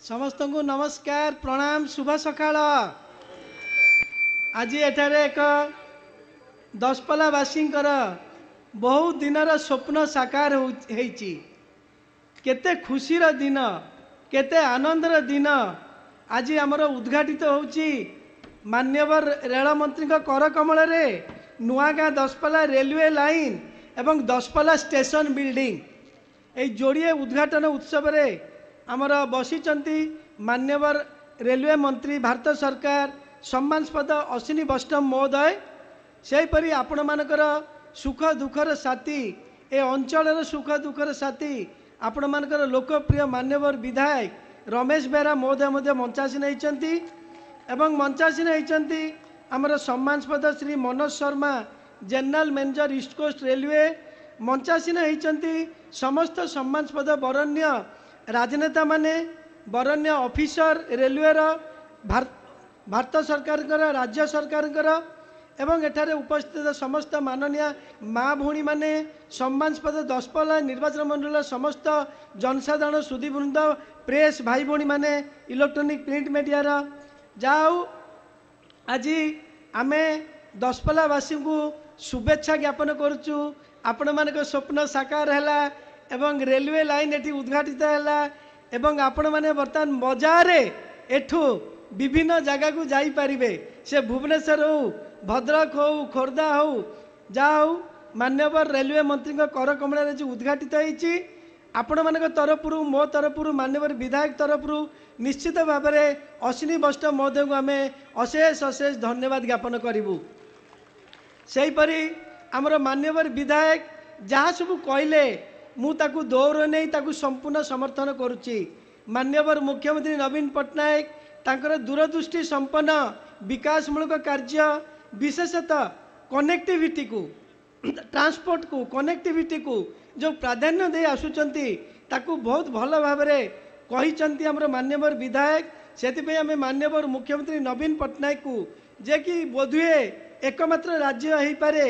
समस्त को नमस्कार प्रणाम शुभ सकाळ। आज एठारे एक दशपल्लावासी बहुत दिनर स्वप्न साकार होइछि। केते खुशीर दिन केते आनंदर दिन आज आमर उद्घाटित होउछि। मान्यवर रेल मंत्री कर कमल रे नुआगाँ दशपल्ला रेलवे लाइन एवं दशपल्ला स्टेशन बिल्डिंग ए जोड़िए उद्घाटन उत्सव रे आमर बसिचंती मान्यवर रेलवे मंत्री भारत सरकार सम्मानस्पद अश्विनी वैष्णव महोदय। सेहीपरि आपण मानकर सुख दुखर साथी ए अंचल सुख दुखर साथी आपण मानकर लोकप्रिय मान्यवर विधायक रमेश बेहरा महोदय मंचासीन होती एवं मंचासीन होती आमर सम्मानस्पद Shri Manoj Sharma general manager East Coast railway मंचासीन होती समस्त सम्मानस्पद बरण्य राजनेता माने बरण्य ऑफिसर रेलवे भारत सरकार राज्य सरकार एवं एठारे उपस्थित समस्त माननीय माँ भौणी माने सम्मानस्पद दशपल्ला निर्वाचन मंडल समस्त जनसाधारण सुधीवृंद प्रेस भाई भौणी माने इलेक्ट्रॉनिक प्रिंट मीडिया जाऊ आज आमे दशपल्लावासी को शुभेच्छा ज्ञापन करुचु। आपण मान स्वप्न साकार है एवं रेलवे लाइन एटी उद्घाटित है एवं आपण माने बर्तमान मजारे एठू विभिन्न जगह को जाई परिबे। से भुवनेश्वर हो भद्रक हो खोर्धा हो जाऊ मान्यवर रेलवे मंत्री कर कमल जो उद्घाटित होती आपण मान तरफरु मो तरफरु मान्यवर विधायक तरफरु निश्चित भाव में अश्विनी वैष्णव महोदय को आम अशेष अशेष धन्यवाद ज्ञापन करूँ। सेहीपरि आमर मान्यवर विधायक जहाँ सब कहले मुझे दौर नहीं ताकू संपूर्ण समर्थन करुच्ची। मान्यवर मुख्यमंत्री नवीन पट्टनायक तांकर दूरदृष्टि संपन्न विकासमूलक कार्य विशेषतः कनेक्टिविटी को ट्रांसपोर्ट को कनेक्टिविटी को जो प्राधान्य दे आसुचंती ताकू बहुत भल भाव में कही आमर मान्यवर विधायक। से आम मान्यवर मुख्यमंत्री नवीन पट्टनायक को जे कि बोधुए एकमात्र राज्य हो पारे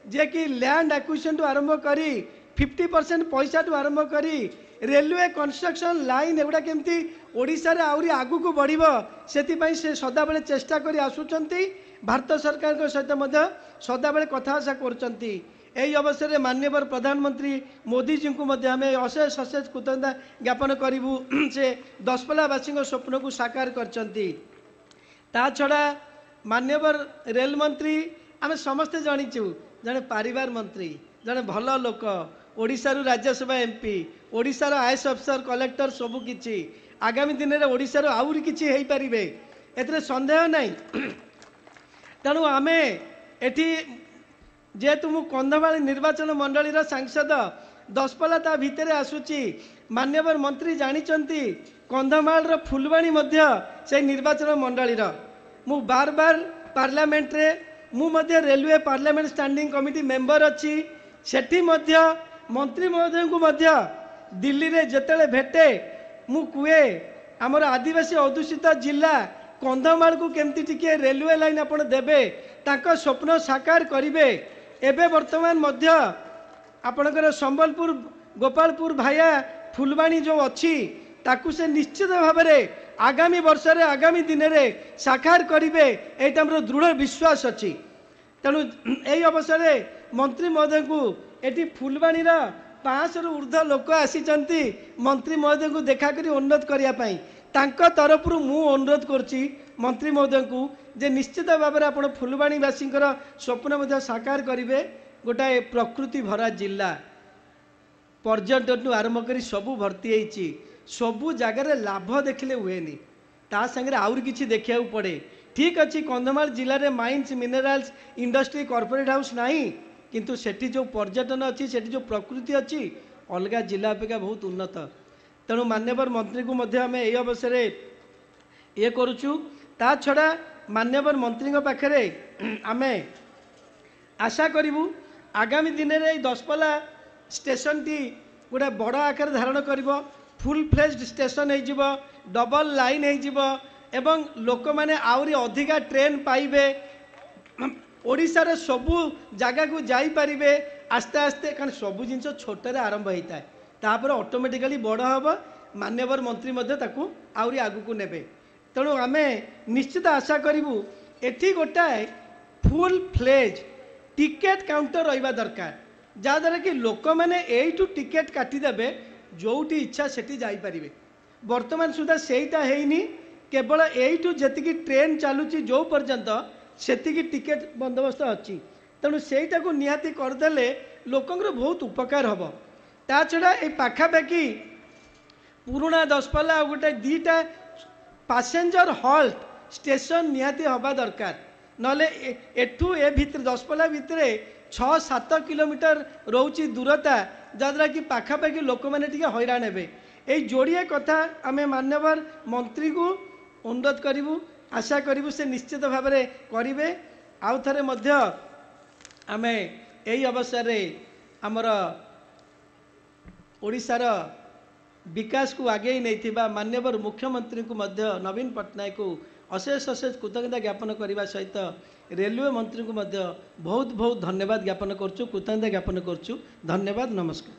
जे कि लैंड एक्विजिशन आरंभ करी 50% पैसा आरंभ करी रेलवे कंस्ट्रक्शन लाइन एगुड़ा केमती ओडिशा रे आउरी आगु को बढ़िबो सेति से सदाबेले चेष्टा करी आसुचंती। भारत सरकार को सहित मध्य सदाबेले कथाशा करचंती। एही अवसर में माननीय प्रधानमंत्री मोदी जी को मध्य आम अशेष अशेष कृतज्ञता ज्ञापन करूँ। से दशपल्लावासी स्वप्न को साकार करचंती। ता छड़ा मान्यवर रेल मंत्री आम समस्ते जानीचु जड़े पारिवार मंत्री जड़े भल लोक ओडिशारू राज्यसभा एमपी ओडिशार आईएएस अफिसर कलेक्टर सबू किछि आगामी दिन में ओडिशार आउरी किछि हेई परिबे एतरे संदेह नहीं। तेणु आमे एठी जेहेतु मु कंधमाल निर्वाचन मंडलीर सांसद दशपल्ला ता भितर आसुची मान्यवर मंत्री जानिचंती कंधमाल फुलवाणी मध्य से निर्वाचन मंडलीर मु बार बार पार्लियामेंट रे मु मध्य railway parliament standing committee member अच्छी सेठी मध्य मंत्री महोदय को मध्य दिल्ली रे जेतेले भेटे मु कुए आमर आदिवासी अधुषित जिला कंधमाल को केमती टिके रेलवे लाइन आपण देबे तांको स्वप्न साकार करिवे। एबे वर्तमान मध्य आपणकर संबलपुर गोपालपुर भाया फुलवाणी जो अच्छी ताकू से निश्चित भाव में आगामी वर्ष रे आगामी दिन रे साकार करिवे एटा हमर दृढ़ विश्वास अच्छी। तेणु यही अवसर में मंत्री महोदय को एटी फुलवाणी 500 रु ऊर्ध्व लोक आसीचंती मंत्री महोदय को देखा करी अनुरोध करने तांको तरफ मु अनुरोध करची मंत्री महोदय को जे निश्चित भाव में आपण फुलवाणीवासी स्वप्न साकार करेंगे। गोटाए प्रकृति भरा जिला पर्यटन आरंभ कर सबू भर्ती होती सबू जगार लाभ देखले हुए ता संगे आउर किछि देखिया पड़े। ठीक अच्छी कंधमाल जिले में mines minerals industry corporate house नहीं किंतु सेठी जो पर्यटन अच्छी सेठी जो प्रकृति अच्छी अलग जिला अपेक्षा बहुत उन्नत। तेणु मान्यवर मंत्री को मध्य आम यही अवसर ये करुचु। ता छड़ा मान्यवर मंत्री पाखरे आम आशा करूँ आगामी दिन में दशपल्ला स्टेशन टी गोटे बड़ आकार धारण कर फुल फ्लेज्ड स्टेशन हो डबल लाइन हो लोक मैंने आउरी अधिका ट्रेन पाइबे ओडिशार सबू जगह को जाई परिबे आस्ते आस्ते कारण सबू जिन छोटे आरंभ होता है तापर ऑटोमेटिकली बड़ हम माननीय मंत्री आहरी आगू नेबे। तेणु आमे निश्चित आशा करूँ एठी गोटाए फुल फ्लेज टिकेट काउंटर रहिबा दरकार, जहाँद्वारा कि लोक मैंने यू टिकेट काटिदेवे जोटी इच्छा सेठी जाइपारे। वर्तमान सुधा सेटा हैनी, केवल यू जी ट्रेन चलुची जो पर्यंत सेतिकी टिकेट बंदोबस्त अच्छी। तेणु सेटा को निहाती करदेले लोकंर बहुत उपकार हम। ता छड़ा ये पाखापाखि पुराना दशपल्ला गोटे दीटा पैसेंजर हॉल्ट स्टेशन निहाती हवा दरकार, नले एठू ए भितर दशपल्ला भितर 6-7 किलोमीटर रोची दूरता, जहाँद्वारा कि पाखापाखि लोक मैंने टी हैरान हे। ये जोड़िए कथा आम माननीय मंत्री को अनुरोध करूँ, आशा करूँ से निश्चित भाव में करेंगे। आउ थे आम यही अवसर आमर ओडिशार विकास को आगे नहीं माननीय मुख्यमंत्री को नवीन पट्टनायक को अशेष अशेष कृतज्ञता ज्ञापन करने सहित रेलवे मंत्री को बहुत बहुत धन्यवाद ज्ञापन करुँ, कृतज्ञता ज्ञापन करुँ। धन्यवाद, नमस्कार।